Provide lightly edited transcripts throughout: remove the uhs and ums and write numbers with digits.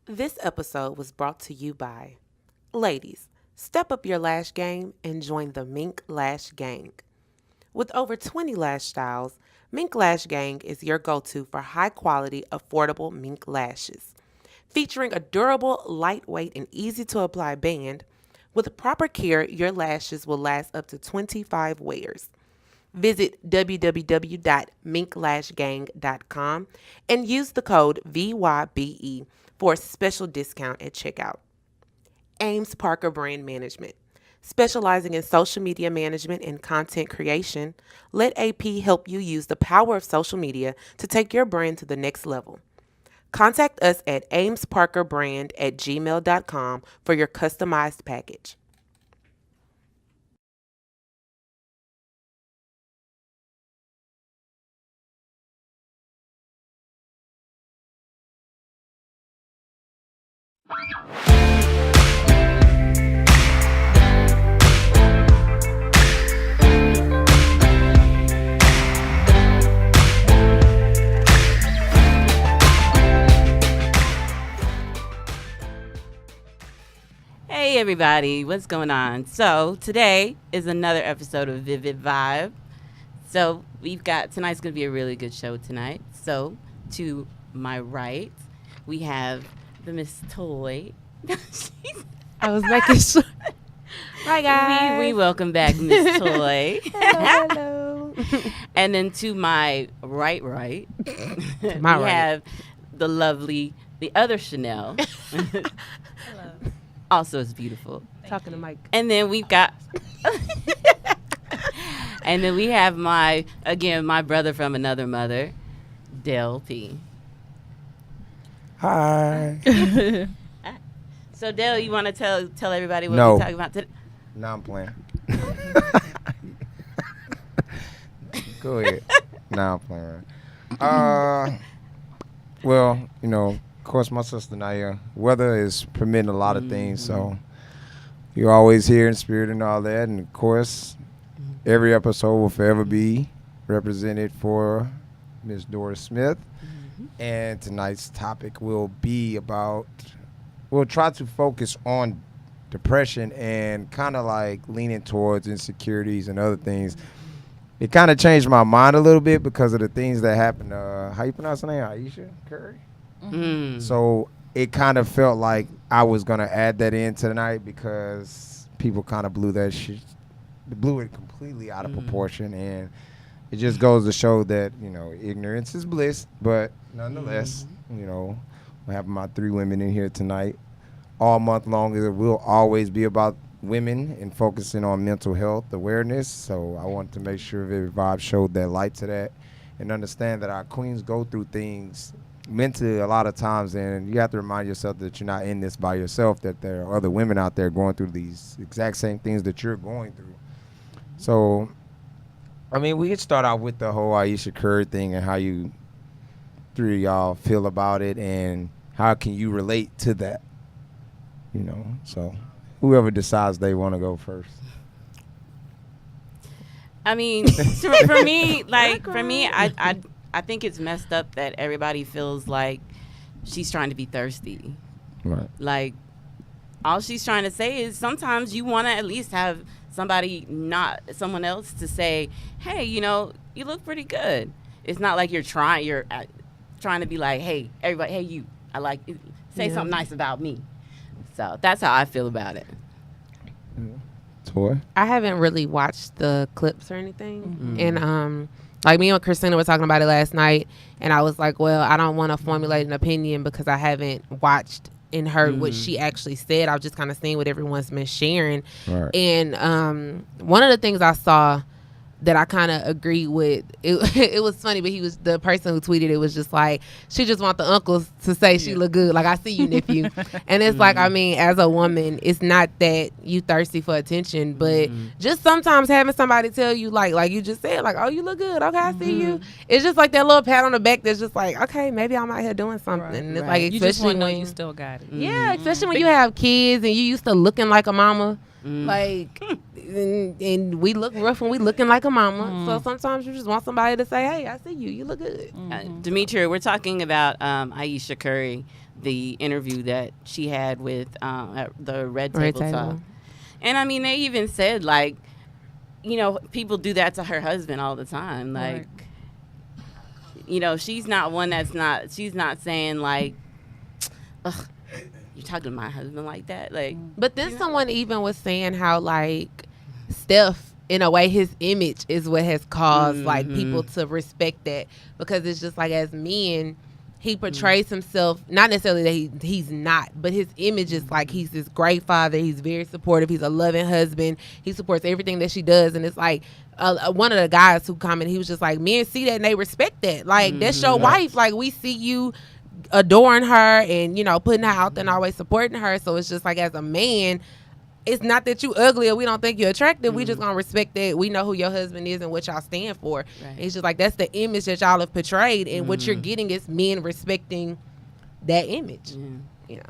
This episode was brought to you by ladies. Step up your lash game and join the Mink Lash Gang. With over 20 lash styles, Mink Lash Gang is your go-to for high-quality, affordable mink lashes. Featuring a durable, lightweight, and easy-to-apply band, with proper care, your lashes will last up to 25 wears. Visit www.minklashgang.com and use the code VYBE for a special discount at checkout. Ames Parker Brand Management. Specializing in social media management and content creation, let AP help you use the power of social media to take your brand to the next level. Contact us at amesparkerbrand@gmail.com for your customized package. Hey everybody, what's going on? So today is another episode of Vivid Vibe. So tonight's gonna be a really good show tonight. So to my right, we have the Miss Toy. I was making sure. Hi guys. We welcome back Miss Toy. Hello. And then to my right, we have the other Chanel. Hello. Also is beautiful. Talking to Mike. And then we've got and then we have my brother from another mother, Del P. Hi. So Del, you want to tell everybody what No. we're talking about today? No, I'm playing. Go ahead. No, I'm playing. Well, of course, my sister Naya, weather is permitting a lot of things, so you're always here in spirit and all that. And of course, every episode will forever be represented for Miss Doris Smith. And tonight's topic will be we'll try to focus on depression and kind of like leaning towards insecurities and other things. It kind of changed my mind a little bit because of the things that happened. How you pronounce her name? Aisha Curry? So it kind of felt like I was going to add that in tonight because people kind of blew it completely out of proportion. And it just goes to show that, ignorance is bliss. But nonetheless, we're having my 3 women in here tonight. All month long, it will always be about women and focusing on mental health awareness. So I want to make sure Vivid Vibe showed that light to that and understand that our queens go through things mentally a lot of times, and you have to remind yourself that you're not in this by yourself, that there are other women out there going through these exact same things that you're going through. So, we could start out with the whole Aisha Curry thing and how you 3 of y'all feel about it and how can you relate to that, so whoever decides they want to go first. I mean, for me, I think it's messed up that everybody feels like she's trying to be thirsty. Right. Like, all she's trying to say is sometimes you want to at least have not someone else to say, hey, you look pretty good. It's not like you're trying to be like, hey, everybody, hey, you, say something nice about me. So that's how I feel about it. Toy? I haven't really watched the clips or anything. And like me and Christina were talking about it last night, and I was like, well, I don't want to formulate an opinion because I haven't watched and heard what she actually said. I've just kind of seen what everyone's been sharing. Right. And one of the things I saw that I kind of agreed with, it was funny, but the person who tweeted it was just like, she just want the uncles to say she look good. Like, I see you, nephew. And it's like, as a woman, it's not that you thirsty for attention, but just sometimes having somebody tell you, like you just said, like, oh, you look good. Okay, I see you. It's just like that little pat on the back that's just like, okay, maybe I'm out here doing something. Right. And it's Right. like, You especially just want to know when you still got it. yeah, especially when you have kids and you used to looking like a mama. Like, and we look rough when we looking like a mama. So sometimes you just want somebody to say, "Hey, I see you. You look good." Demetria, we're talking about Aisha Curry, the interview that she had with at the Red Table Talk. And I mean, they even said, like, you know, people do that to her husband all the time. Like, you know, she's not one she's not saying, like, ugh, you're talking to my husband like that. Like, but then someone even was saying how, like, Steph, in a way, his image is what has caused like people to respect that, because it's just like, as men, he portrays himself, not necessarily that he's not, but his image is like he's this great father. He's very supportive. He's a loving husband. He supports everything that she does. And it's like one of the guys who commented, he was just like, men see that and they respect that. Like, that's your wife. Like, we see you adoring her and, you know, putting her out there and always supporting her. So it's just like, as a man, it's not that you ugly or we don't think you're attractive. We just gonna respect that. We know who your husband is and what y'all stand for. Right. It's just like, that's the image that y'all have portrayed, and what you're getting is men respecting that image. You know.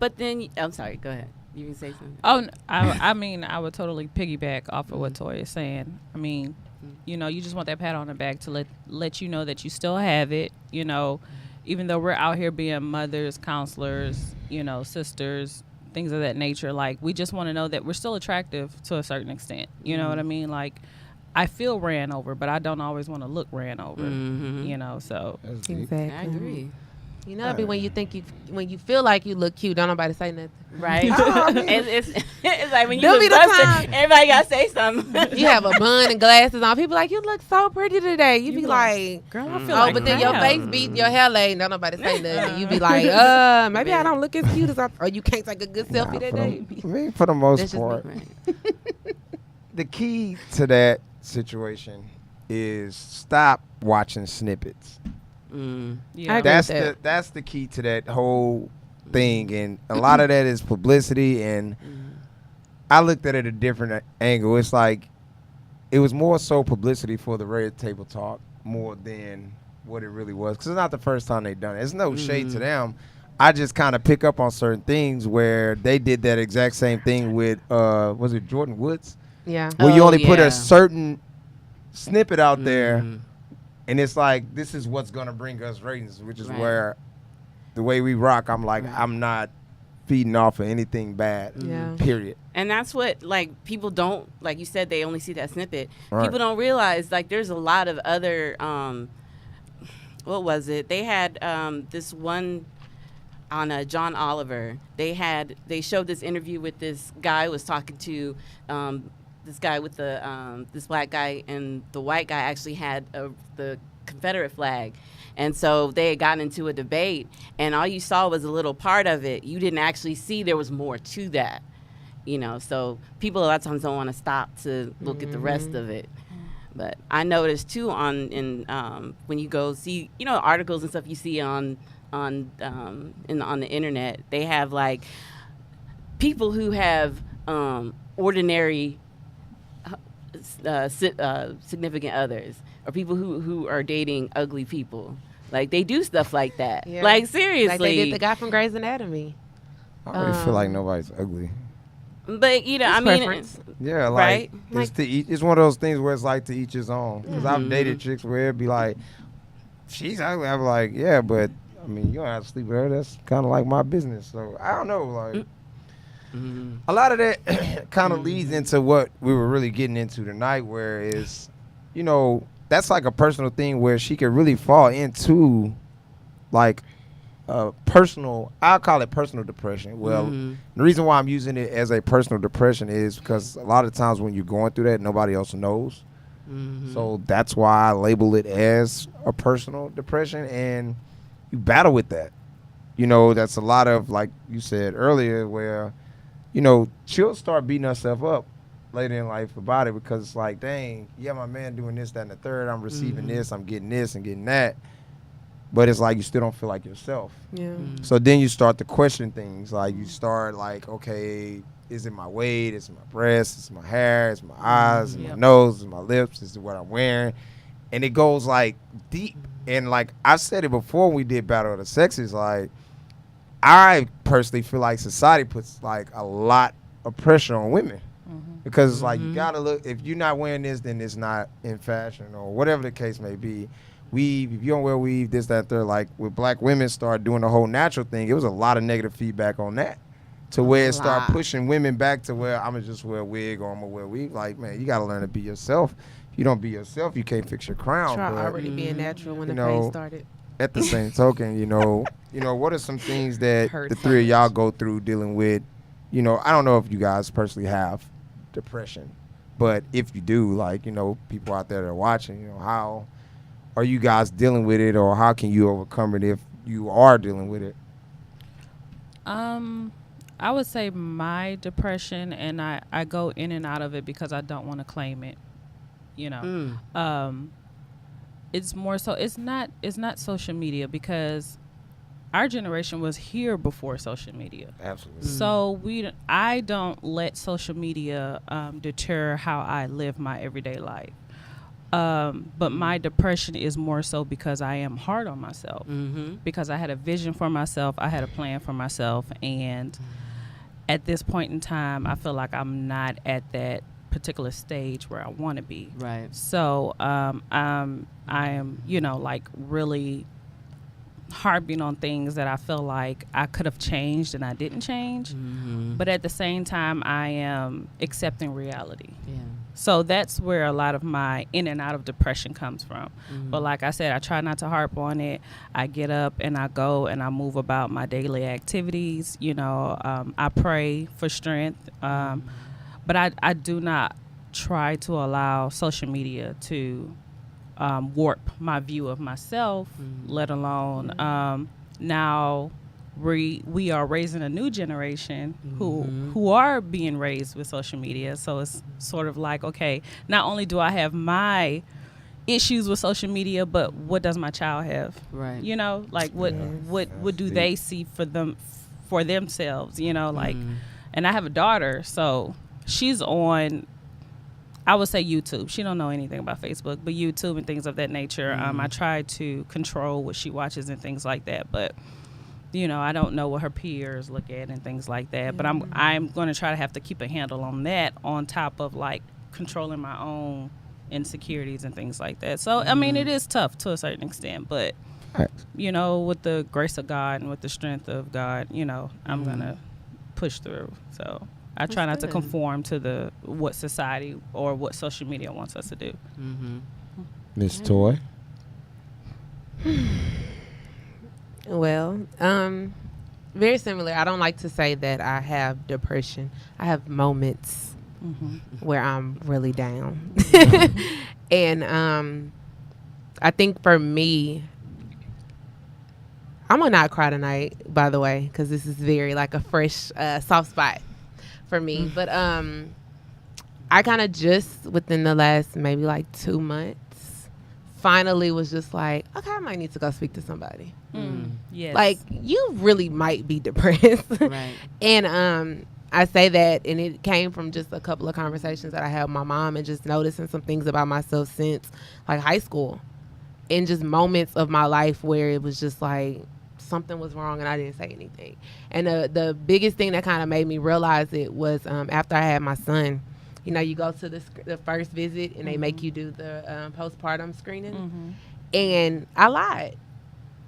But then, I'm sorry. Go ahead. You can say something. Oh, I mean, I would totally piggyback off of what Toya is saying. I mean, you know, you just want that pat on the back to let you know that you still have it. You know, even though we're out here being mothers, counselors, you know, sisters, things of that nature, like, we just want to know that we're still attractive to a certain extent. You know what I mean? Like, I feel ran over, but I don't always want to look ran over. You know, so exactly. I agree. You know, it'd be when you feel like you look cute, don't nobody say nothing. Right. It's like when you look busted, everybody got to say something. You have a bun and glasses on. People like, you look so pretty today. You be like, girl, I feel like but then your face beat, your hair laid, don't nobody say nothing. You be like, maybe I don't look as cute as or you can't take a good selfie that day. I mean, for the most part, the key to that situation is stop watching snippets. Yeah, that's the key to that whole thing, and a lot of that is publicity. And I looked at it a different angle. It's like, it was more so publicity for the Red Table Talk more than what it really was, because it's not the first time they've done it. It's no shade to them. I just kind of pick up on certain things where they did that exact same thing with was it Jordan Woods? Yeah, where you only put a certain snippet out there. And it's like, this is what's going to bring us ratings, which is where the way we rock, I'm like, I'm not feeding off of anything bad, period. And that's what, like, people don't, like you said, they only see that snippet. Right. People don't realize, like, there's a lot of other, what was it? They had this one on John Oliver. They showed this interview with this guy who was talking to this guy with the this black guy, and the white guy actually had the Confederate flag. And so they had gotten into a debate, and all you saw was a little part of it. You didn't actually see there was more to that, you know. So people a lot of times don't want to stop to look at the rest of it. But I noticed too when you go see, you know, articles and stuff you see on the internet, they have like people who have ordinary significant others, or people who are dating ugly people. Like, they do stuff like that. Yeah. Like, seriously. Like they did the guy from Grey's Anatomy. I already feel like nobody's ugly. But, you know, I mean. Yeah, like, right? It's one of those things where it's like to each his own. Because I've dated chicks where it'd be like, she's ugly. I'm like, yeah, but, I mean, you don't have to sleep with her. That's kind of like my business. So, I don't know, like. A lot of that kind of leads into what we were really getting into tonight, where is, you know, that's like a personal thing where she could really fall into like personal, I'll call it personal depression. Well, the reason why I'm using it as a personal depression is because a lot of times when you're going through that, nobody else knows. So that's why I label it as a personal depression, and you battle with that. You know, that's a lot of, like you said earlier, where, you know, she'll start beating herself up later in life about it, because it's like, dang, yeah, my man doing this, that, and the third. I'm receiving this, I'm getting this and getting that. But it's like you still don't feel like yourself. Yeah. So then you start to question things. Like, you start like, okay, is it my weight? Is it my breasts? Is it my hair? Is it my eyes? Is it my nose? Is it my lips? Is it what I'm wearing? And it goes like deep. And like I said it before when we did Battle of the Sexes, like, I personally feel like society puts like a lot a pressure on women. Mm-hmm. Because it's like, you gotta look, if you're not wearing this, then it's not in fashion, or whatever the case may be. Weave, if you don't wear weave, this, that, third. Like, with black women start doing the whole natural thing, it was a lot of negative feedback on that. To where it start pushing women back to where I'm gonna just wear a wig or I'm gonna wear weave. Like, man, you gotta learn to be yourself. If you don't be yourself, you can't fix your crown. Try but, already being natural when the know, phase started. at the same token, what are some things that the three of y'all go through dealing with? I don't know if you guys personally have depression, but if you do, like, people out there that are watching, how are you guys dealing with it, or how can you overcome it if you are dealing with it? I would say my depression, and I go in and out of it because I don't want to claim it. It's more so it's not social media, because our generation was here before social media. Absolutely. So I don't let social media deter how I live my everyday life. But my depression is more so because I am hard on myself, because I had a vision for myself, I had a plan for myself, and at this point in time, I feel like I'm not at that particular stage where I want to be. Right. So I am, like, really harping on things that I feel like I could have changed and I didn't change. But at the same time, I am accepting reality. Yeah. So that's where a lot of my in and out of depression comes from. But like I said, I try not to harp on it. I get up and I go and I move about my daily activities. I pray for strength. But I do not try to allow social media to warp my view of myself, let alone now we are raising a new generation who are being raised with social media. So it's sort of like, okay, not only do I have my issues with social media, but what does my child have? Right. Like what do they see for themselves? And I have a daughter, so she's on, I would say, YouTube. She don't know anything about Facebook, but YouTube and things of that nature. I try to control what she watches and things like that, but I don't know what her peers look at and things like that. But I'm going to try to have to keep a handle on that, on top of, like, controlling my own insecurities and things like that. So I mean, it is tough to a certain extent, but with the grace of God and with the strength of God, I'm gonna push through. So I try not to conform to what society or what social media wants us to do. Miss Toy? Well, very similar. I don't like to say that I have depression. I have moments where I'm really down. And I think for me, I'm gonna not cry tonight, by the way, because this is very like a fresh soft spot for me. But I kind of just within the last maybe like 2 months finally was just like, okay, I might need to go speak to somebody. Yes. Like, you really might be depressed. Right. And I say that, and it came from just a couple of conversations that I had with my mom, and just noticing some things about myself since like high school, and just moments of my life where it was just like something was wrong and I didn't say anything. And the biggest thing that kind of made me realize it was after I had my son. You go to the first visit and they make you do the postpartum screening. And I lied,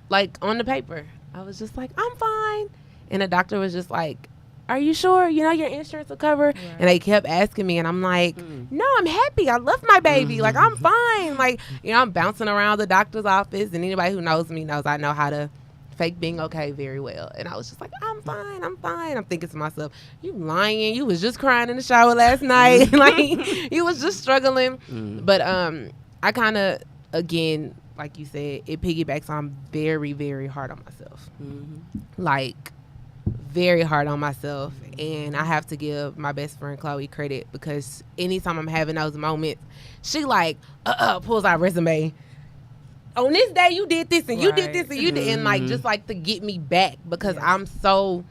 like, on the paper. I was just like, I'm fine. And the doctor was just like, are you sure? Your insurance will cover? Right. And they kept asking me, and I'm like, no, I'm happy. I love my baby. Like, I'm fine. Like, I'm bouncing around the doctor's office, and anybody who knows me knows I know how to fake being okay very well. And I was just like, I'm fine. I'm thinking to myself, you lying. You was just crying in the shower last night. Like, you was just struggling. But I kind of, again, like you said, it piggybacks on very, very hard on myself. Like, very hard on myself. And I have to give my best friend Chloe credit, because anytime I'm having those moments, she like pulls out resume. On this day you did this and you did this and you did, and like just like to get me back, because I'm so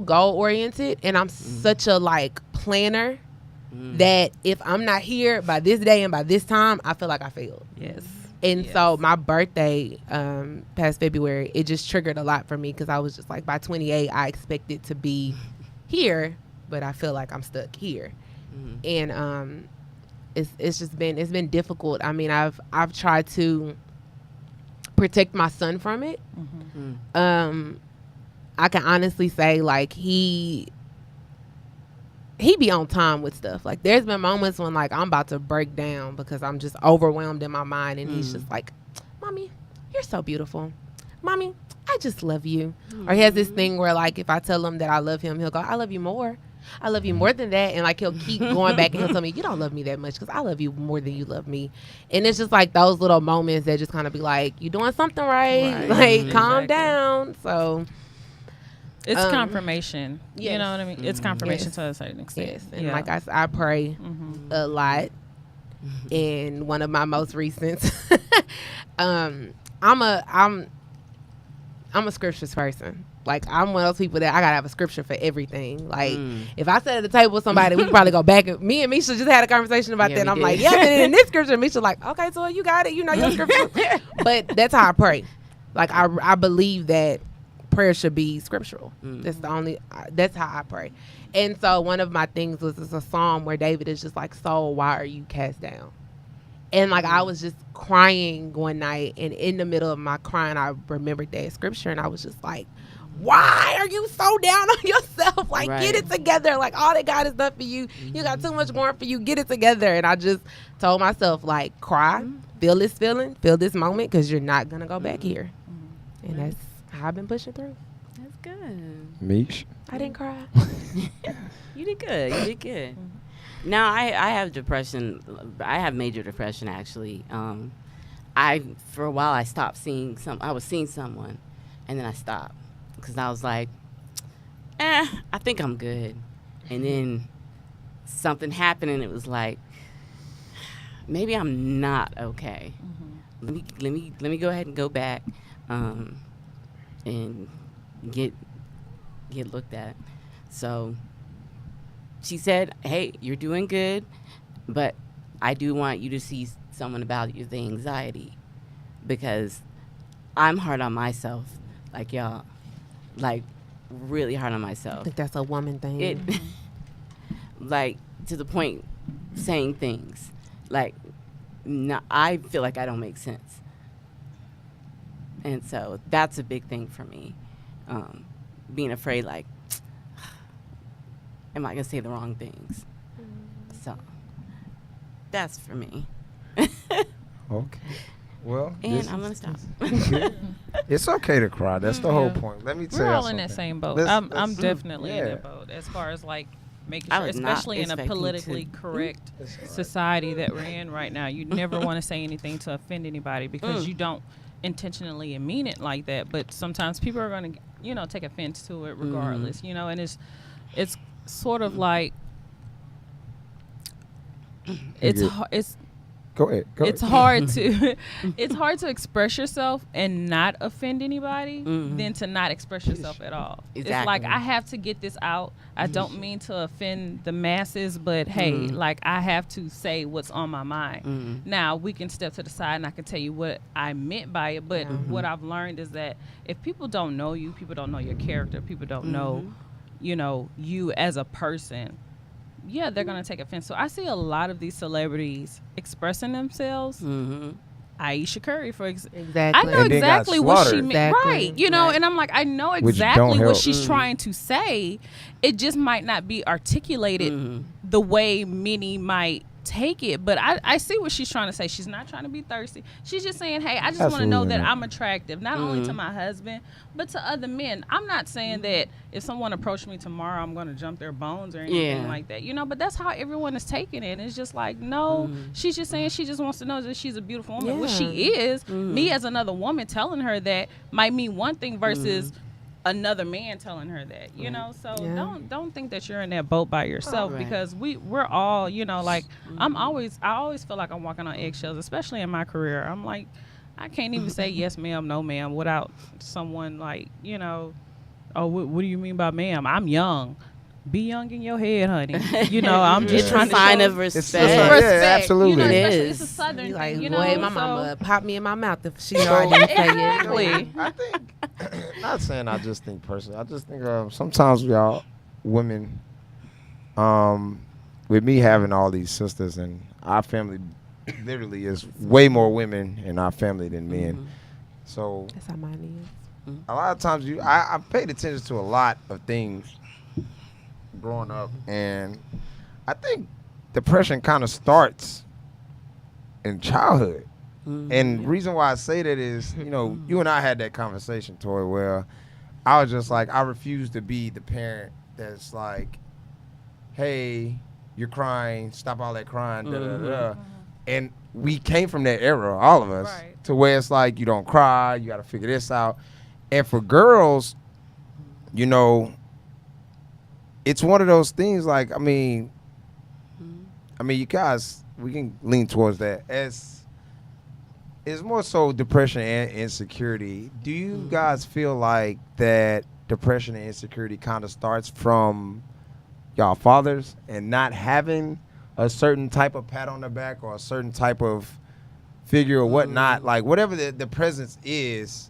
goal oriented, and I'm such a like planner that if I'm not here by this day and by this time, I feel like I failed. Yes. And so my birthday past February, it just triggered a lot for me, because I was just like, by 28 I expected to be here but I feel like I'm stuck here. And it's been difficult. I mean, I've tried to protect my son from it. I can honestly say, like, he be on time with stuff. Like, there's been moments when, like, I'm about to break down because I'm just overwhelmed in my mind, and he's just like, Mommy, you're so beautiful. Mommy, I just love you. Or he has this thing where, like, if I tell him that I love him, he'll go, I love you more. I love you more than that. And, like, he'll keep going back and he'll tell me, you don't love me that much because I love you more than you love me. And it's just, like, those little moments that just kind of be like, you doing something right. Like, calm down. So it's confirmation. Yes. You know what I mean? It's confirmation to a certain extent. Yes. And like I pray a lot. And one of my most recent, I'm a scriptures person. Like, I'm one of those people that I gotta have a scripture for everything. Like, if I sit at the table with somebody, we can probably go back. Me and Misha just had a conversation about that. And I'm like, and in this scripture, Misha like, okay, so you got it. You know your scripture. But that's how I pray. Like, I believe that prayer should be scriptural. That's how I pray. And so one of my things was a psalm where David is just like, soul, why are you cast down? And like, I was just crying one night, and in the middle of my crying, I remembered that scripture, and I was just like, why are you so down on yourself? Like, get it together. Like, all that God has done for you, you got too much going for you. Get it together. And I just told myself, like, cry, feel this feeling, feel this moment, because you're not going to go back here. And that's how I've been pushing through. That's good. Mish? I didn't cry. You did good. You did good. Now, I have depression. I have major depression, actually. For a while, I stopped seeing I was seeing someone, and then I stopped. Because I was like, I think I'm good. And then something happened, and it was like, maybe I'm not okay. Let me go ahead and go back and get looked at. So she said, hey, you're doing good, but I do want you to see someone about the anxiety, because I'm hard on myself, like y'all. Like, really hard on myself. I think that's a woman thing. Like, to the point, saying things like, I feel like I don't make sense. And so that's a big thing for me. Being afraid, like, am I going to say the wrong things? So that's for me. Okay. Well, and I'm going to stop. It's okay to cry. That's the whole point. Let me tell you We're all something. in that same boat. I'm definitely in that boat as far as, like, making sure, especially in a politically correct society that we're in right now. You never want to say anything to offend anybody, because you don't intentionally mean it like that. But sometimes people are going to, take offense to it regardless, and it's sort of like, it's Go ahead. It's hard to express yourself and not offend anybody than to not express yourself at all. Exactly. It's like, I have to get this out. I don't mean to offend the masses, but hey, like, I have to say what's on my mind. Now, we can step to the side and I can tell you what I meant by it, but what I've learned is that if people don't know you, people don't know your character, people don't know, you as a person, yeah, they're going to take offense. So I see a lot of these celebrities expressing themselves. Aisha Curry, for example. Exactly. I know exactly what she meant. Exactly. Right. And I'm like, I know exactly what she's trying to say. It just might not be articulated the way many might take it. But I see what she's trying to say. She's not trying to be thirsty. She's just saying, hey, I just want to know that I'm attractive, not only to my husband, but to other men. I'm not saying that if someone approached me tomorrow, I'm going to jump their bones or anything like that. But that's how everyone is taking it. It's just like, no, she's just saying she just wants to know that she's a beautiful woman. What she is, me as another woman telling her that might mean one thing versus another man telling her that, so don't think that you're in that boat by yourself, because we're all, like, I always feel like I'm walking on eggshells, especially in my career. I'm like, I can't even say yes ma'am, no ma'am without someone like, oh, what do you mean by ma'am? I'm young. Be young in your head, honey. I'm just trying to sign show of respect. Yeah, absolutely. It is. It's a southern like, thing, boy, my mama pop me in my mouth if she already say it. Exactly. I think, not saying I just think personally, I just think sometimes y'all women with me having all these sisters, and our family literally is way more women in our family than men. So That's how mine is. a lot of times I paid attention to a lot of things growing up, and I think depression kind of starts in childhood. And reason why I say that is, you know, you and I had that conversation, Tori, where I was just like, I refuse to be the parent that's like, hey, you're crying, stop all that crying, da da da. And we came from that era, all of us, Right. to where it's like, you don't cry, you got to figure this out. And for girls, you know, it's one of those things like, I mean, you guys, we can lean towards that. It's more so depression and insecurity. Do you guys feel like that depression and insecurity kind of starts from y'all fathers and not having a certain type of pat on the back or a certain type of figure or whatnot, like whatever the presence is,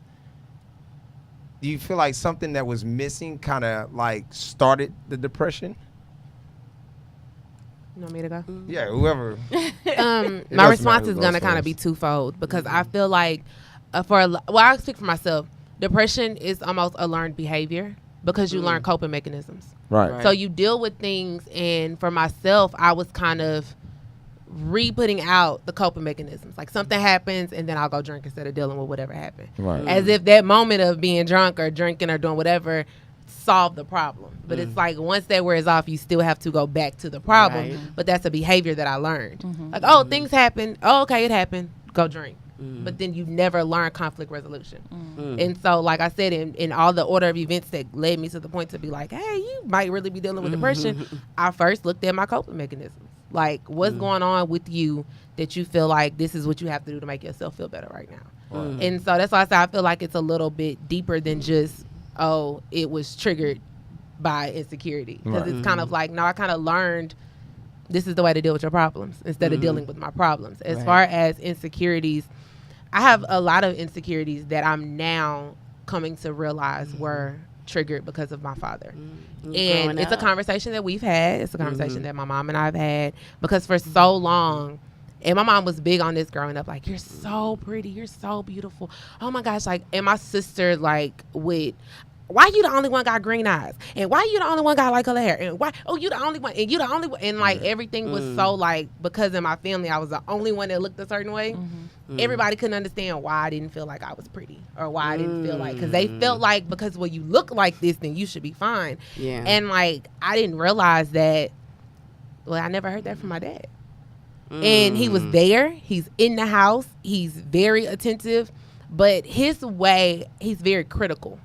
do you feel like something that was missing kind of like started the depression? You want me to go? Yeah, whoever. My response is going to kind of be twofold because I feel like I'll speak for myself. Depression is almost a learned behavior because you learn coping mechanisms. Right. So you deal with things, and for myself, I was kind of re-putting out the coping mechanisms. Like something happens, and then I'll go drink instead of dealing with whatever happened. Right. As if that moment of being drunk or drinking or doing whatever solved the problem. But it's like once that wears off, you still have to go back to the problem. Right. But that's a behavior that I learned. Like, oh, things happen. Oh, okay, it happened. Go drink. But then you never learn conflict resolution. And so, like I said, in all the order of events that led me to the point to be like, hey, you might really be dealing with depression, I first looked at my coping mechanisms. Like, what's going on with you that you feel like this is what you have to do to make yourself feel better right now? And so that's why I say I feel like it's a little bit deeper than just, oh, it was triggered by insecurity. Because it's kind of like, no, I kind of learned this is the way to deal with your problems instead of dealing with my problems. As far as insecurities, I have a lot of insecurities that I'm now coming to realize were triggered because of my father. And it's a conversation that we've had. It's a conversation that my mom and I have had because for so long, and my mom was big on this growing up, like, you're so pretty, you're so beautiful. Oh my gosh, like, and my sister, like, why you the only one got green eyes? And why you the only one got light color hair? And why, oh, you the only one, and you the only one. And like everything was so like, because in my family, I was the only one that looked a certain way. Everybody couldn't understand why I didn't feel like I was pretty or why I didn't feel like, because they felt like because well, you look like this, then you should be fine. Yeah. And like, I didn't realize that, well, I never heard that from my dad. And he was there. He's in the house. He's very attentive. But his way, he's very critical.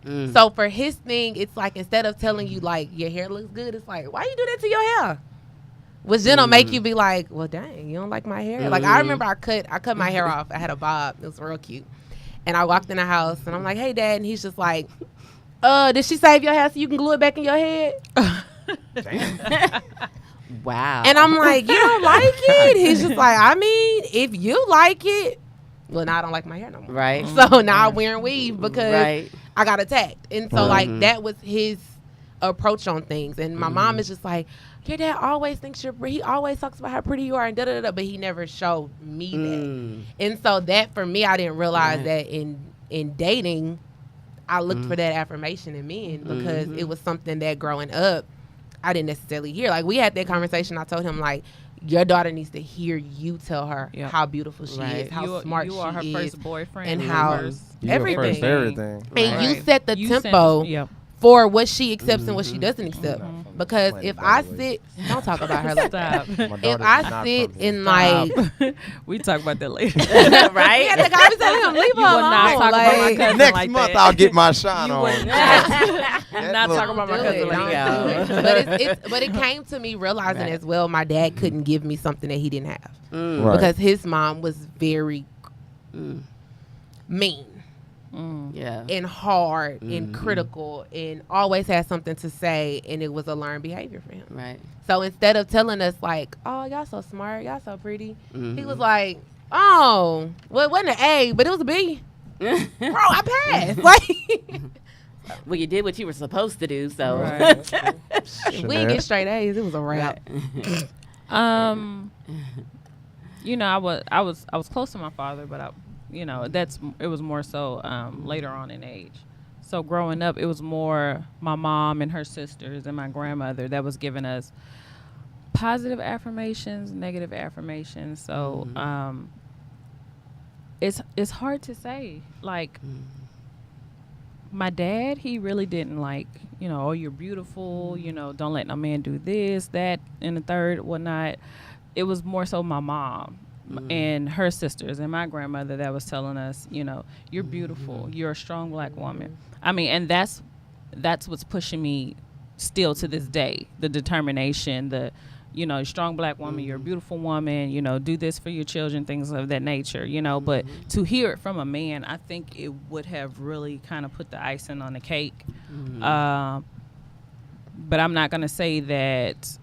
So for his thing, it's like instead of telling you like your hair looks good, it's like, why you do that to your hair? Which then will make you be like, well, dang, you don't like my hair? Like I remember I cut my hair off. I had a bob. It was real cute. And I walked in the house and I'm like, hey, Dad. And he's just like, did she save your hair so you can glue it back in your head? Wow. And I'm like, you don't like it? He's just like, I mean, if you like it, well, now I don't like my hair no more. Right. So now I'm wearing weave because I got attacked. And so, like, that was his approach on things. And my mom is just like, your dad always thinks you're pretty. He always talks about how pretty you are and da-da-da-da, but he never showed me that. And so that, for me, I didn't realize that in dating, I looked for that affirmation in men because it was something that growing up, I didn't necessarily hear. Like, we had that conversation. I told him, like, your daughter needs to hear you tell her how beautiful she is, how smart she is. You are her first boyfriend. And how everything. And you set the tempo for what she accepts and what she doesn't accept. Because if I sit, don't talk about her like that. If I sit in like, we talk about that later, right? Yeah, the guy was telling him, leave her alone. Not talk about my cousin next like month that. I'll get my shine on. Not talking about my cousin like that. But it came to me realizing as well, my dad couldn't give me something that he didn't have because his mom was very mean. And hard and critical and always had something to say, and it was a learned behavior for him. Right. So instead of telling us like, oh, y'all so smart, y'all so pretty, he was like, oh, well, it wasn't an A, but it was a B. Bro, I passed. Like, Well, you did what you were supposed to do, so. Right. If we didn't get straight A's, it was a wrap. You know, I was close to my father, but it was more so later on in age. So growing up, it was more my mom and her sisters and my grandmother that was giving us positive affirmations, negative affirmations. So it's hard to say. Like my dad, he really didn't like, oh, you're beautiful, don't let no man do this, that, and the third, whatnot. It was more so my mom and her sisters and my grandmother that was telling us, you're beautiful, you're a strong black woman. I mean, and that's what's pushing me still to this day, the determination, strong black woman, you're a beautiful woman, do this for your children, things of that nature, but to hear it from a man, I think it would have really kind of put the icing on the cake. But I'm not going to say that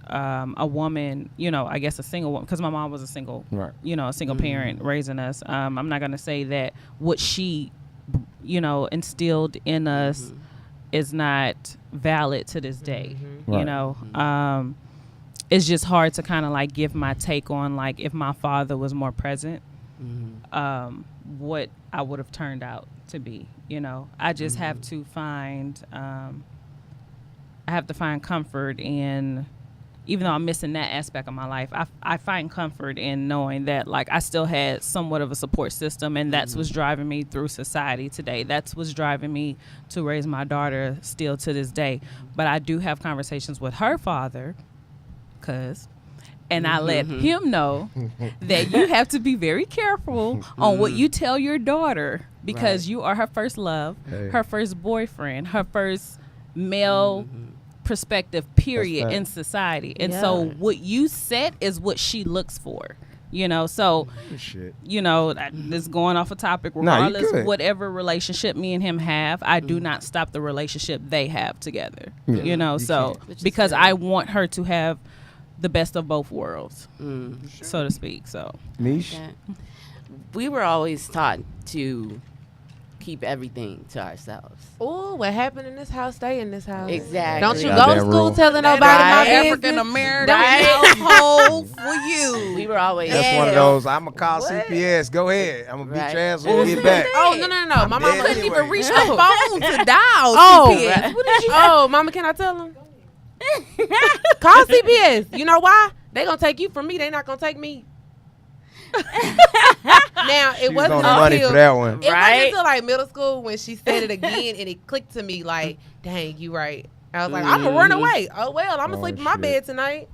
a woman, I guess a single woman, because my mom was a single, right. A single parent raising us. I'm not going to say that what she, instilled in us is not valid to this day, Right. It's just hard to kind of like give my take on like if my father was more present, what I would have turned out to be. I just have to find comfort in, even though I'm missing that aspect of my life, I find comfort in knowing that like I still had somewhat of a support system, and that's what's driving me through society today. That's what's driving me to raise my daughter still to this day. But I do have conversations with her father, and I let him know that you have to be very careful on what you tell your daughter, because you are her first love, her first boyfriend, her first male perspective, period, in society. And so what you set is what she looks for. So this is going off a topic, regardless of whatever relationship me and him have, I do not stop the relationship they have together. Because I want her to have the best of both worlds, so to speak. So Niche. We were always taught to keep everything to ourselves. Oh, what happened in this house, stay in this house. Exactly. Don't you go to school telling nobody my business. African American household for you. We were always. That's one of those. I'm gonna call CPS. Go ahead. I'm gonna beat your ass when we get back. Oh no! My mama couldn't even reach the phone to dial CPS. CPS. What did you? Oh, mama, can I tell them? Call CPS. You know why? They gonna take you from me. They not gonna take me. Now it wasn't on the money for that one. It wasn't until like middle school when she said it again, and it clicked to me like, dang, you right. I was like, I'm gonna run away. Oh well, I'm gonna sleep in my bed tonight.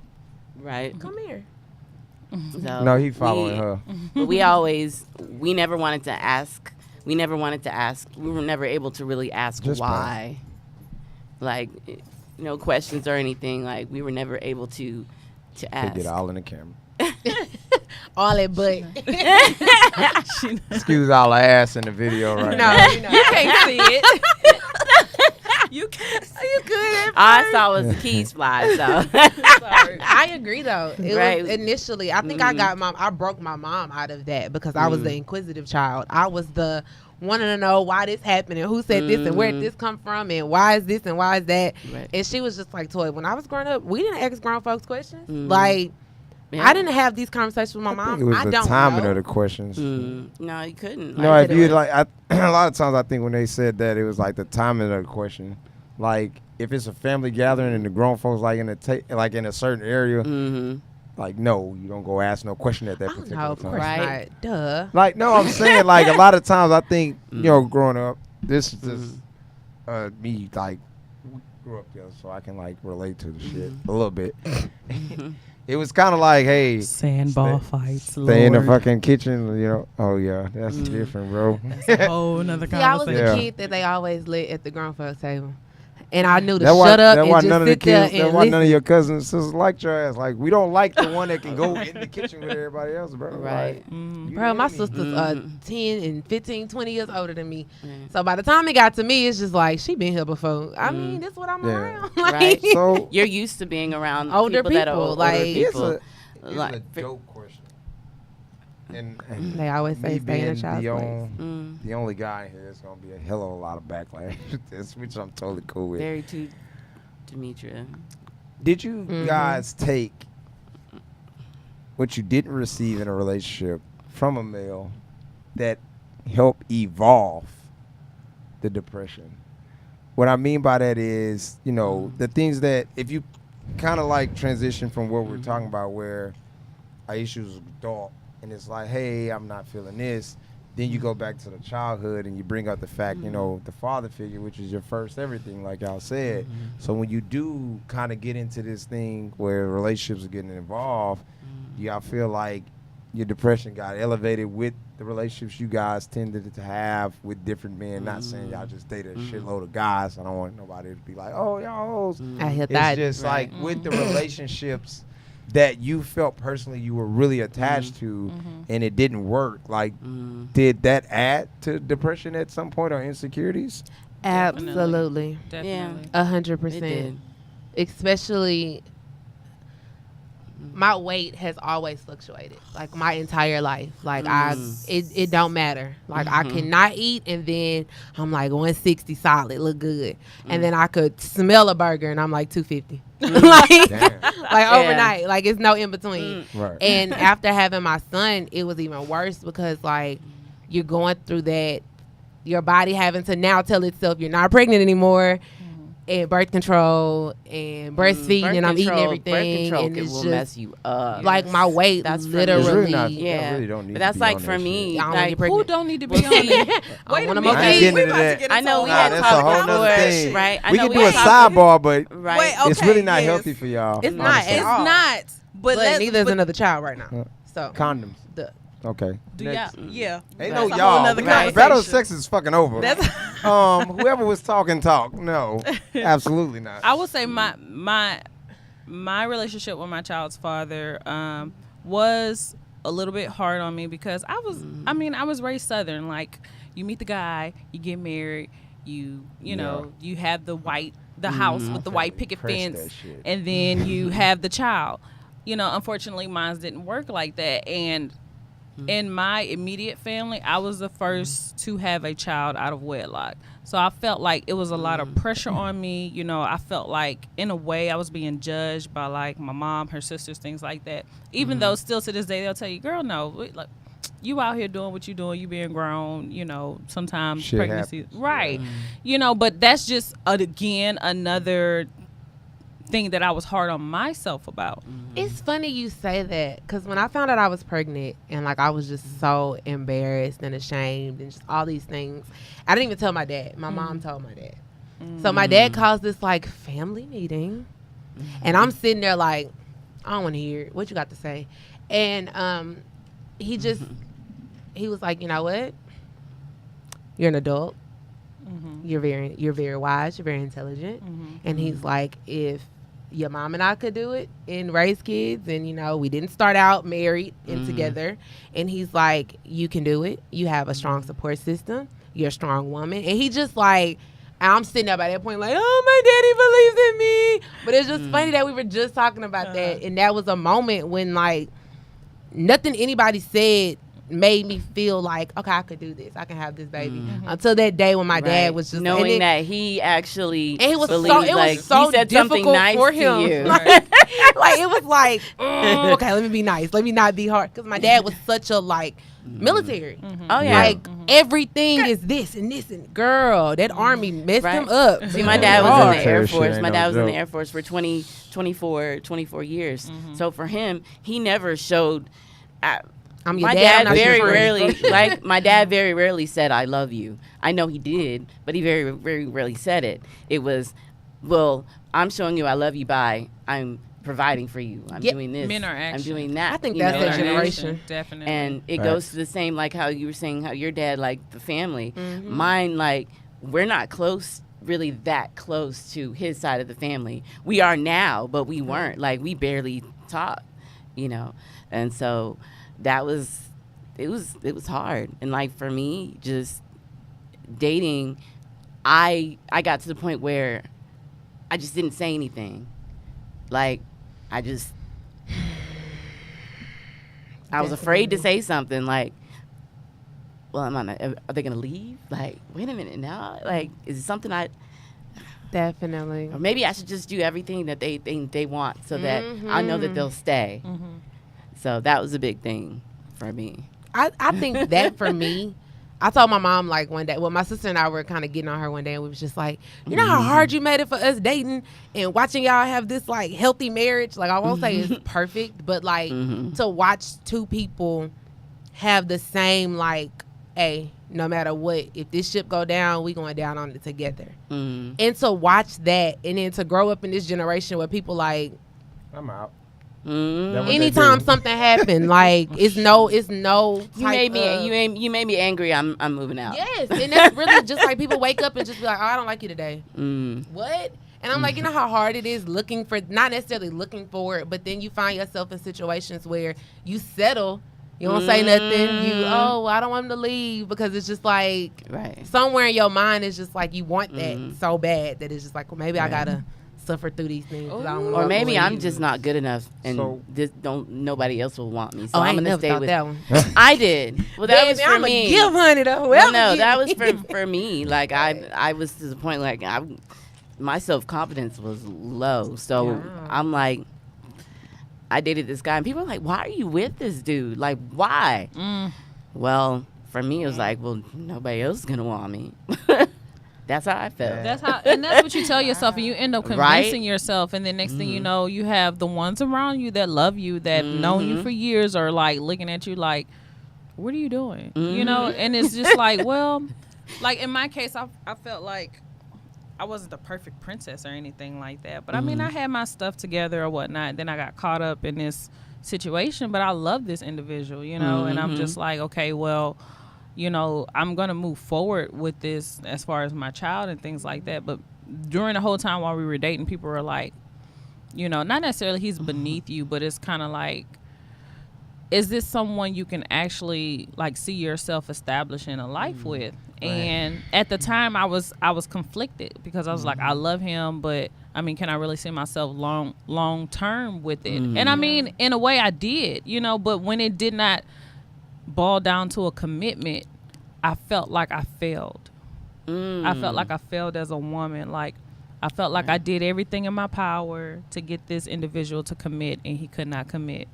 Right. Come here. So No, he following her. But we never wanted to ask. We never wanted to ask. We were never able to really ask Just why. Like, questions or anything. Like, we were never able to ask. They get all in the camera. All that butt. Excuse all the ass in the video right now. No, You can't see it. You can't see it good. All I saw was the keys fly. So Sorry. I agree though. It Right. was initially, I think I broke my mom out of that because I was the inquisitive child. I was the wanting to know why this happened and who said this and where did this come from and why is this and why is that. Right. And she was just like, Toy, when I was growing up, we didn't ask grown folks questions. Like, I didn't have these conversations with my mom. It was I the don't timing know. of the questions. no, you couldn't. No, if you like, a lot of times I think when they said that, it was like the timing of the question. Like if it's a family gathering and the grown folks like in a certain area, like no, you don't go ask no question at that particular No, of time. course Right. not. Duh. Like no, I'm saying like a lot of times I think growing up, this is just me like we grew up together, so I can like relate to the shit a little bit. It was kind of like, hey, Sandball fights. stay in the Lord. fucking kitchen, Oh yeah, that's different, bro. That's a whole nother See, I was conversation. the Yeah. kid that they always lit at the grown folks table. And I knew to That's why, shut up that's and why just none of the sit there kids, that's and why none of listen. your cousins and sisters liked your ass. Like, we don't like the one that can go in the kitchen with everybody else, bro. Right. Like, you Bro, my hear me? sister's 10 and 15, 20 years older than me. So by the time it got to me, it's just like, she been here before. I mean, this is what I'm Yeah. around. Right. So, You're used to being around Older people that are people, older like- here's people. a Like, dope question. And They always say me stay in a being child's place. the only guy here, it's gonna be a hell of a lot of backlash with this, which I'm totally cool with. Very true, Demetria. Did you guys take what you didn't receive in a relationship from a male that helped evolve the depression? What I mean by that is, you know, the things that if you kind of like transition from what we're talking about, where Aisha was an adult and it's like, hey, I'm not feeling this. Then you go back to the childhood and you bring up the fact, you know, the father figure, which is your first everything, like y'all said. So when you do kind of get into this thing where relationships are getting involved, y'all feel like your depression got elevated with the relationships you guys tended to have with different men. Not saying y'all just dated a shitload of guys. I don't want nobody to be like, oh, y'all hoes. I hit It's that. just like with the relationships that you felt personally you were really attached to and it didn't work, like did that add to depression at some point or insecurities? Absolutely. Definitely. 100%. Especially my weight has always fluctuated, like my entire life. Like it don't matter. Like I cannot eat and then I'm like 160 solid, look good. And then I could smell a burger and I'm like 250. like overnight. Like it's no in between. Right. And after having my son, it was even worse because like you're going through that, your body having to now tell itself you're not pregnant anymore. And birth control and breastfeeding, and I'm eating everything, Birth control and it's will just mess you up. like my weight. That's literally, It's really not, yeah. really don't need But to that's be like on for that me. shit. I don't Like, get pregnant. Who don't need to be on it? Wait a a minute. minute. I ain't getting We into about to that. get I know into we all had that. that's a talked whole before, nother thing. right? I We know can do a talked- sidebar, but Right. Wait, it's okay, really not yes. healthy for y'all. It's not honestly. at It's all. not. But neither is but another child right now. So Condoms. Duh. Okay. do y'all? Next. Yeah. Ain't That's no a whole y'all. nother Battle conversation. of sex is fucking over. That's Whoever was talking talk. No, absolutely not. I would say my relationship with my child's father was a little bit hard on me because I was raised Southern. Like you meet the guy, you get married, you know, you have the house with the white picket Press fence, that shit. and then you have the child. You know, unfortunately, mine didn't work like that. And in my immediate family, I was the first to have a child out of wedlock. So I felt like it was a lot of pressure on me. You know, I felt like, in a way, I was being judged by, like, my mom, her sisters, things like that. Even though still to this day, they'll tell you, girl, no, like, you out here doing what you doing, you being grown, you know, sometimes Shit pregnancy. happens. Right. You know, but that's just, again, another thing that I was hard on myself about. It's funny you say that because when I found out I was pregnant and like I was just so embarrassed and ashamed and just all these things, I didn't even tell my dad. My mom told my dad. So my dad calls this like family meeting, and I'm sitting there like, I don't want to hear it. What you got to say? And he was like, you know what? You're an adult. You're very wise. You're very intelligent. And he's like, if your mom and I could do it and raise kids, and you know we didn't start out married and together, and he's like, you can do it. You have a strong support system. You're a strong woman. And he just like, I'm sitting there by that point like, oh, my daddy believes in me. But it's just funny that we were just talking about that, and that was a moment when like nothing anybody said made me feel like, okay, I could do this. I can have this baby. Until that day when my dad was just knowing that he actually and he was believed, he he said something nice for to him. you. Like it was like, okay, let me be nice. Let me not be hard. Because my dad was such a like military. Oh yeah, Like everything is this and this and girl, that army messed him up. See, my dad was in the Military Air shit Force. ain't My no dad was in the joke. Air Force for 24 years. So for him, he never showed. I'm your My dad. dad I'm very your friend. rarely, like my dad very rarely said "I love you." I know he did, but he very, very rarely said it. It was, well, I'm showing you I love you by I'm providing for you. I'm doing this. Men are I'm action. doing that. I think you that's know that what I mean? generation. Definitely. And it Facts. goes to the same, like how you were saying how your dad, like the family. Mine, like we're not close, really that close to his side of the family. We are now, but we weren't. Like we barely talked, you know. And so that was, it was hard. And like for me, just dating, I got to the point where I just didn't say anything. Like I I was afraid to say something like, well, are they going to leave? Like, wait a minute now. Like, is it something Definitely. or maybe I should just do everything that they think they want so that I know that they'll stay. So that was a big thing for me. I think that for me, I told my mom like one day, well, my sister and I were kind of getting on her one day, and we was just like, you know how hard you made it for us dating and watching y'all have this like healthy marriage. Like, I won't say it's perfect, but like to watch two people have the same like, hey, no matter what, if this ship go down, we going down on it together. And to watch that, and then to grow up in this generation where people like, I'm out. Anytime something happened, like it's no You made me angry. I'm moving out. Yes, and that's really just like people wake up and just be like, oh, I don't like you today. What? And I'm like, you know how hard it is looking for, not necessarily looking for it, but then you find yourself in situations where you settle. You don't say nothing. I don't want him to leave, because it's just like somewhere in your mind is just like you want that so bad that it's just like, well, maybe I gotta suffer through these things. Or maybe I'm just not good enough, and nobody else will want me. So I'm gonna stay with that one. I did. Well, that was for me. Give honey though. Well, no, that was for me. Like I was to the point like my self-confidence was low. So I'm like, I dated this guy, and people were like, why are you with this dude? Like, why? Well, for me, it was like, well, nobody else is gonna want me. That's how I felt. That's what you tell yourself, and you end up convincing yourself, and then next thing you know, you have the ones around you that love you, that known you for years, are like looking at you like, what are you doing? You know, and it's just like, well, like in my case, I felt like I wasn't the perfect princess or anything like that, but I mean, I had my stuff together or whatnot. Then I got caught up in this situation, but I love this individual, you know, and I'm just like, okay, well, you know, I'm going to move forward with this as far as my child and things like that. But during the whole time while we were dating, people were like, you know, not necessarily he's beneath you, but it's kind of like, is this someone you can actually like see yourself establishing a life with? And at the time I was conflicted, because I was like, I love him, but I mean, can I really see myself long term with it? And I mean, in a way I did, you know, but when it did not boil down to a commitment, I felt like I failed. I felt like I failed as a woman. Like, I felt like I did everything in my power to get this individual to commit, and he could not commit.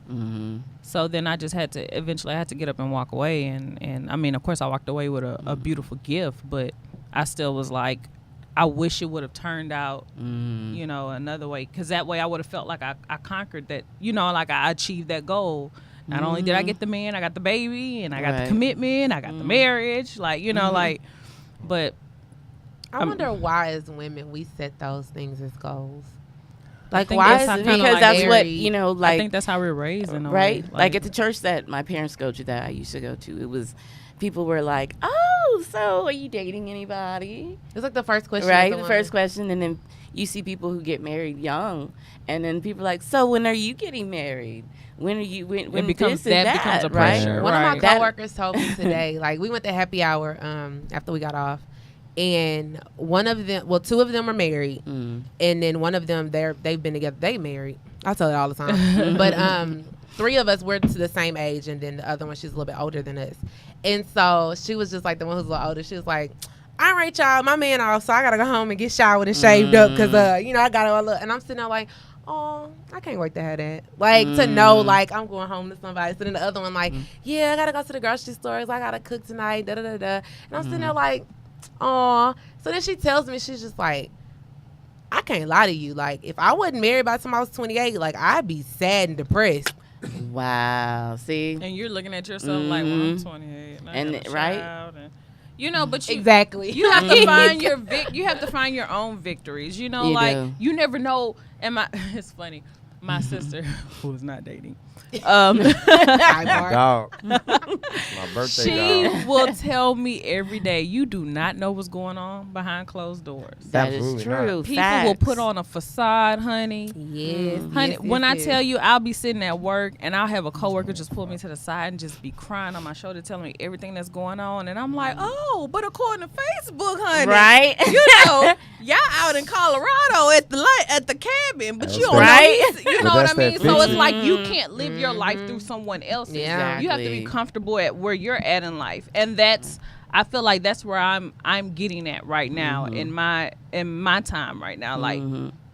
So then I just had to, eventually I had to get up and walk away. And I mean, of course I walked away with a beautiful gift, but I still was like, I wish it would have turned out, you know, another way. Because that way I would have felt like I conquered that, you know, like I achieved that goal. Not only did I get the man, I got the baby, and I got the commitment, I got the marriage, like, you know, like, but. I wonder why as women we set those things as goals. Like, why is it because like that's what, you know, like. I think that's how we're raised. In a right? way. Like at the church that my parents go to, that I used to go to, it was, people were like, oh, so are you dating anybody? It's like the first question. Right, the first question. And then you see people who get married young, and then people are like, so when are you getting married? When are you, when it becomes, this and that, becomes a right? pressure. One of my coworkers told me today, like, we went to happy hour after we got off, and two of them are married, and then one of them, they've been together, they married. I tell it all the time. But three of us were to the same age, and then the other one, she's a little bit older than us. And so she was just like, the one who's a little older, she was like, all right, y'all, my man off, so I gotta go home and get showered and shaved up, because you know, I gotta all look. And I'm sitting there like, oh, I can't wait to have that. Like, to know, like, I'm going home to somebody. So then the other one, like, yeah, I gotta go to the grocery stores, I gotta cook tonight, da-da-da-da. And I'm sitting there like, oh. So then she tells me, she's just like, I can't lie to you. Like, if I wasn't married by the time I was 28, like, I'd be sad and depressed. Wow. See? And you're looking at yourself like, well, I'm 28. And right? You know, but exactly. You have to find you have to find your own victories. You know, you never know. And it's funny. My sister, who is not dating, Dog. My birthday She dog. will tell me every day, you do not know what's going on behind closed doors. That is Absolutely true. not. People Facts. will put on a facade, honey. Yes, Honey, yes, when yes, I yes. tell you, I'll be sitting at work and I'll have a coworker just pull me to the side and just be crying on my shoulder, telling me everything that's going on, and I'm like, oh, but according to Facebook, honey, Right? you know, y'all out in Colorado at the cabin, but you don't Right. know, you But know what that's I mean. that So it's fiction. like you can't live your life through someone else's. Yeah. You have to be Exactly. comfortable at where you're at in life, and that's. I feel like that's where I'm getting at right now in my time right now. Like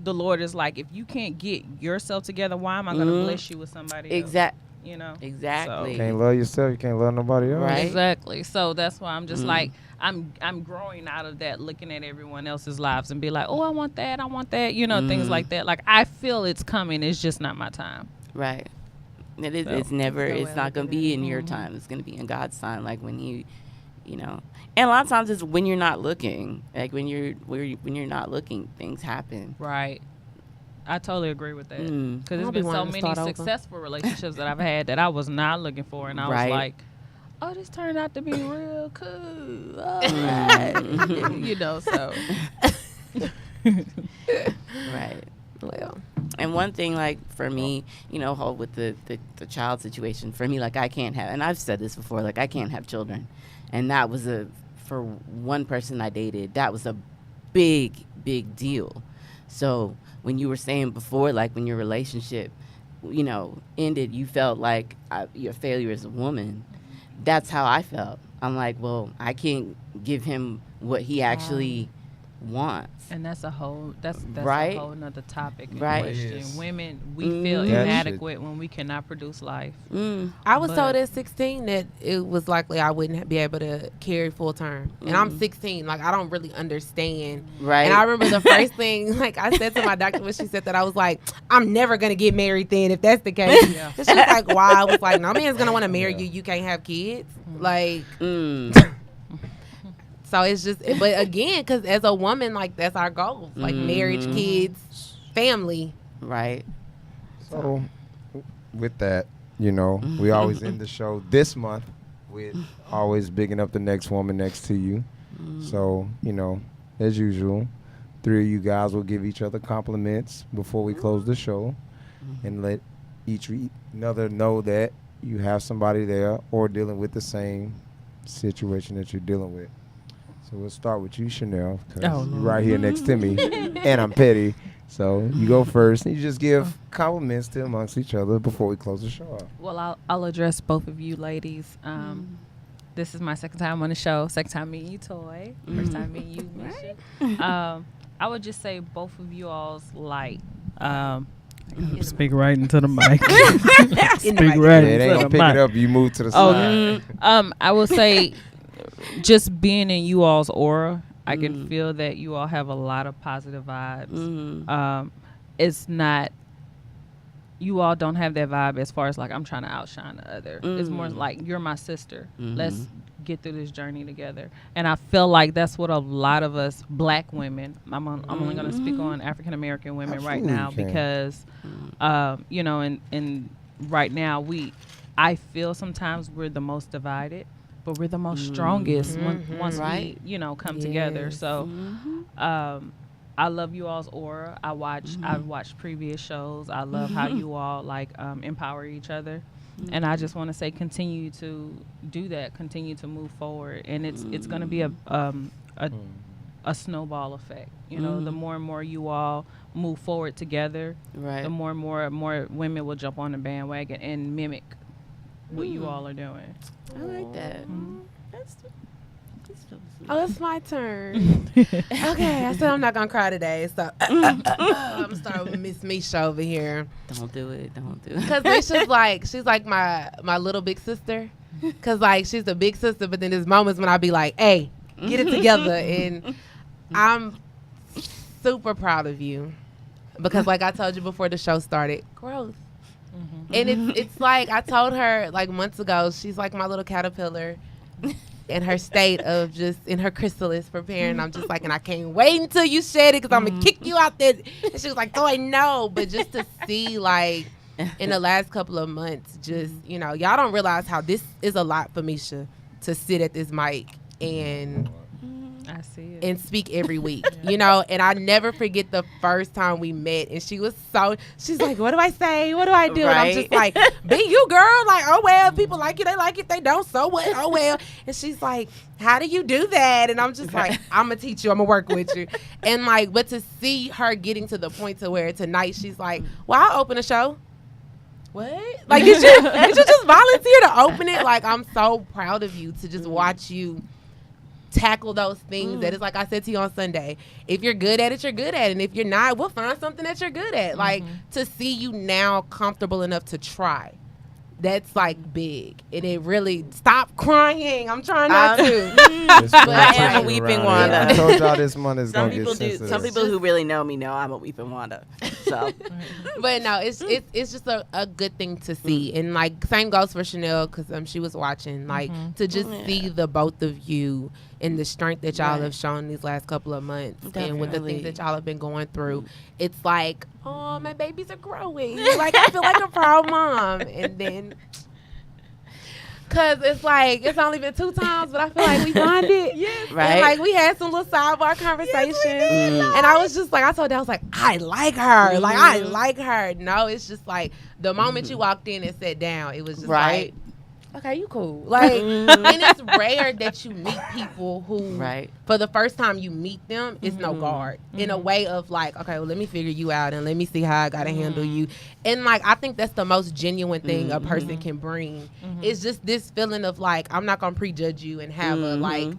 the Lord is like, if you can't get yourself together, why am I going to bless you with somebody else? You know, Exactly. You can't love yourself. You can't love nobody else. Right. exactly. So that's why I'm just like I'm growing out of that, looking at everyone else's lives and be like, oh, I want that, you know, things like that. Like I feel it's coming. It's just not my time. Right. It is. So, It's never. that's the way It's I not going look to at be it. in your time. It's going to be in God's time. Like when you know. And a lot of times it's when you're not looking. Like when you're not looking, things happen. Right. I totally agree with that. Because I'll there's be been so wanting to many start over. successful relationships that I've had that I was not looking for, and I Right. was like, oh, this turned out to be real cool. All right. You know, so. Right. Well, And one thing, like for me, you know, with the child situation, for me, like I can't have, and I've said this before, like I can't have children, and that was for one person I dated, that was a big deal. So when you were saying before, like when your relationship, you know, ended, you felt like your failure as a woman. That's how I felt. I'm like, well, I can't give him what he actually wants. And that's a whole Right. a whole nother topic and Right. question. Yes. Women, we feel That inadequate when we cannot produce life. I was But- told at 16 that it was likely I wouldn't be able to carry full term, and I'm 16. Like I don't really understand. Right. And I remember the first thing, like I said to my doctor when she said that, I was like, I'm never gonna get married then if that's the case. Yeah. And she was like, why? I was like, no man's gonna want to marry you. You can't have kids. Like. So it's just, but again, because as a woman, like that's our goal, like marriage, kids, family. Right. So, with that, you know, we always end the show this month with always bigging up the next woman next to you. So, you know, as usual, three of you guys will give each other compliments before we close the show and let each another know that you have somebody there or dealing with the same situation that you're dealing with. So we'll start with you, Chanel, because you're right here next to me, and I'm petty. So you go first, and you just give compliments to amongst each other before we close the show off. Well, I'll address both of you ladies. This is my second time on the show. Second time meeting you, Toy. First time meeting you, Misha. I would just say both of you all's light. Speak right into the mic. Speak right Yeah, it ain't gonna pick it up. You move to the side. I will say, just being in you all's aura, I can feel that you all have a lot of positive vibes. It's not, you all don't have that vibe as far as like I'm trying to outshine the other. It's more like you're my sister. Let's get through this journey together. And I feel like that's what a lot of us black women, I'm only going to speak on African American women right now because, you know, and right now I feel sometimes we're the most divided, but we're the most strongest once we, you know, come together. So I love you all's aura. I've watched previous shows. I love how you all like empower each other. And I just want to say, continue to do that. Continue to move forward, and it's going to be a snowball effect. You know, the more and more you all move forward together, the more and more women will jump on the bandwagon and mimic what you all are doing. I like that. Oh, it's my turn. Okay, I said I'm not gonna cry today, so I'm gonna start with Miss Misha over here. Don't do it. Cause Misha's like, she's like my little big sister. Cause like she's the big sister, but then there's moments when I be like, "Hey, get it together," and I'm super proud of you because, like I told you before the show started, growth. And it's like I told her like months ago, she's like my little caterpillar. In her state of just in her chrysalis preparing. I'm just like, and I can't wait until you shed it because I'm gonna kick you out there. And she was like, oh, I know. But just to see like in the last couple of months, just, you know, y'all don't realize how this is a lot for Misha to sit at this mic and I see it. and speak every week, you know. And I never forget the first time we met, and she's like, what do I say, what do I do? And I'm just like, be you, girl. Like, oh well, people like you, they like it, they don't, so what, oh well. And she's like, how do you do that? And I'm just like, I'm gonna teach you, I'm gonna work with you. And like, but to see her getting to the point to where tonight she's like, well, I'll open a show. What? Like, did you just volunteer to open it? Like, I'm so proud of you to just watch you tackle those things. That is, like I said to you on Sunday, if you're good at it, you're good at it, and if you're not, we'll find something that you're good at. Like, to see you now comfortable enough to try, that's like big. And it really, stop crying, I'm trying not to. But I am a weeping Wanda. I told y'all this month is Some gonna people get do. sensitive. Some people who really know me know I'm a weeping Wanda. So, but no, it's just a good thing to see. And like, same goes for Chanel, because she was watching. Like, to just see the both of you and the strength that y'all have shown these last couple of months, and with the things that y'all have been going through, it's like, oh, my babies are growing. Like, I feel like a proud mom. And then, cause it's like, it's only been 2 times, but I feel like we bonded. right? And like, we had some little sidebar conversations. And I was just like, I told her, I was like, I like her. Like, I like her. No, it's just like, the moment you walked in and sat down, it was just like, okay, you cool. Like, and it's rare that you meet people who, for the first time you meet them, it's no guard. In a way of like, okay, well, let me figure you out and let me see how I gotta handle you. And like, I think that's the most genuine thing a person can bring. It's just this feeling of like, I'm not gonna prejudge you and have a like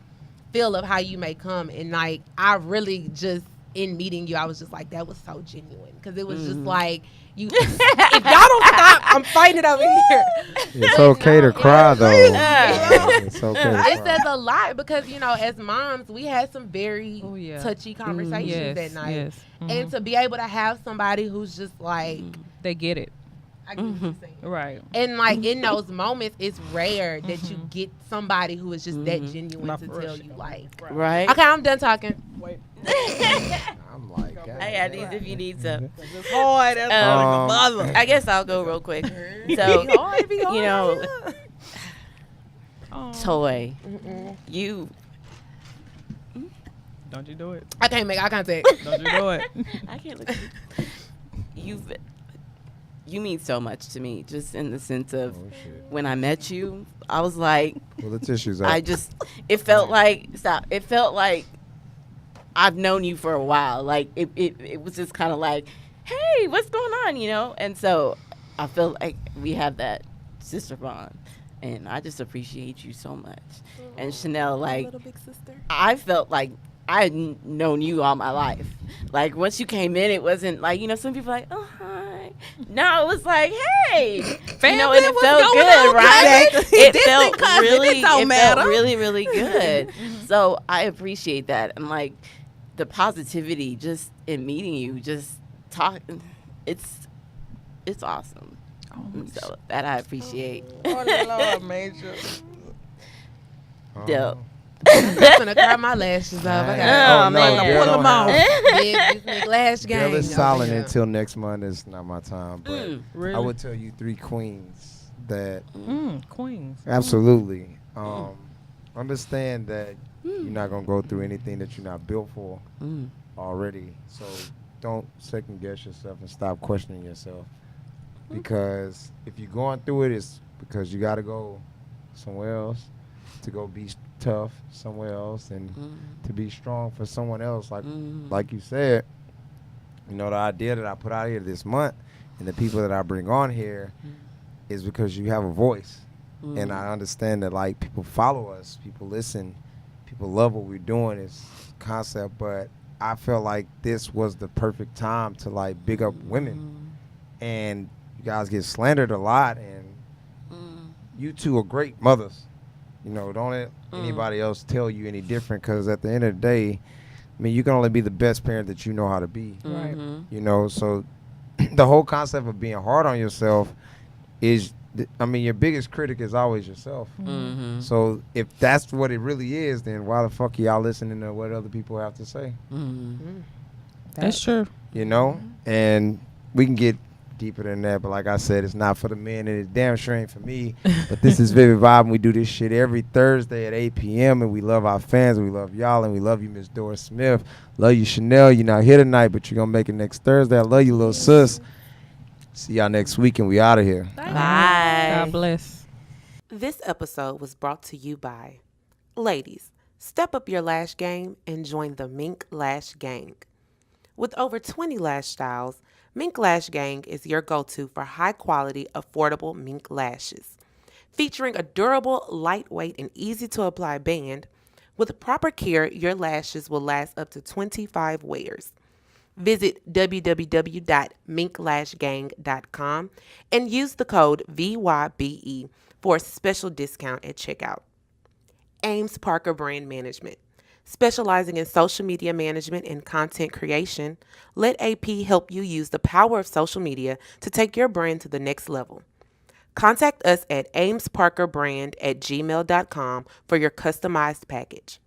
feel of how you may come. And like, I really just, in meeting you, I was just like, that was so genuine, because it was just like, you, if y'all don't stop, I'm fighting it over here. It's okay to cry, though. It's okay to cry. It says a lot, because, you know, as moms, we had some very touchy conversations that night. And to be able to have somebody who's just like, they get it. I get what you're saying. Right. And like, in those moments, it's rare that you get somebody who is just that genuine to tell you like, Right. okay, I'm done talking. I'm like, God. I got these if you need some. It's hard. That's mother. I guess I'll go real quick. So, you know, Toy, you. Don't you do it. I can't make eye contact. Don't you do it. I can't look. You mean so much to me, just in the sense of when I met you, I was like, well, the tissues out. it felt like I've known you for a while. Like, it was just kind of like, hey, what's going on, you know? And so I feel like we have that sister bond, and I just appreciate you so much. And Chanel, like, Little big sister. I felt like I had known you all my life. Like, once you came in, it wasn't like, you know, some people are like, oh, hi. No, it was like, hey. Family, you know, and it what's felt going good, on, right? cousin? It Distant felt cousin, really, it don't matter. felt really, really good. So I appreciate that. And, like, the positivity just in meeting you, just talking, it's awesome. So that I appreciate. Oh, Lord, Major. Dope. I'm gonna cry my lashes off. I got man. Pull them off. this big lash game. Girl, it's silent until next month. It's not my time. But Really? I would tell you 3 queens that Queens. absolutely understand that you're not going to go through anything that you're not built for already. So don't second guess yourself and stop questioning yourself. Because if you're going through it, it's because you got to go somewhere else to go be tough somewhere else and to be strong for someone else. Like you said, you know, the idea that I put out here this month and the people that I bring on here is because you have a voice. And I understand that, like, people follow us, people listen, people love what we're doing, this concept, but I felt like this was the perfect time to, like, big up women. And you guys get slandered a lot, and you two are great mothers. You know, don't let anybody else tell you any different, because at the end of the day, I mean, you can only be the best parent that you know how to be. Right. You know, so the whole concept of being hard on yourself is, I mean, your biggest critic is always yourself. So if that's what it really is, then why the fuck are y'all listening to what other people have to say? That's true. You know? And we can get deeper than that. But like I said, it's not for the men, and it damn sure ain't for me. But this is Vybe Vybe, and we do this shit every Thursday at 8 p.m. And we love our fans, and we love y'all, and we love you, Miss Doris Smith. Love you, Chanel. You're not here tonight, but you're gonna make it next Thursday. I love you, little sis. See y'all next week, and we out of here. Bye. God bless. This episode was brought to you by ladies. Step up your lash game and join the Mink Lash Gang. With over 20 lash styles, Mink Lash Gang is your go-to for high-quality, affordable mink lashes. Featuring a durable, lightweight, and easy-to-apply band, with proper care, your lashes will last up to 25 wears. Visit www.minklashgang.com and use the code VYBE for a special discount at checkout. Ames Parker Brand Management. Specializing in social media management and content creation, let AP help you use the power of social media to take your brand to the next level. Contact us at amesparkerbrand@gmail.com for your customized package.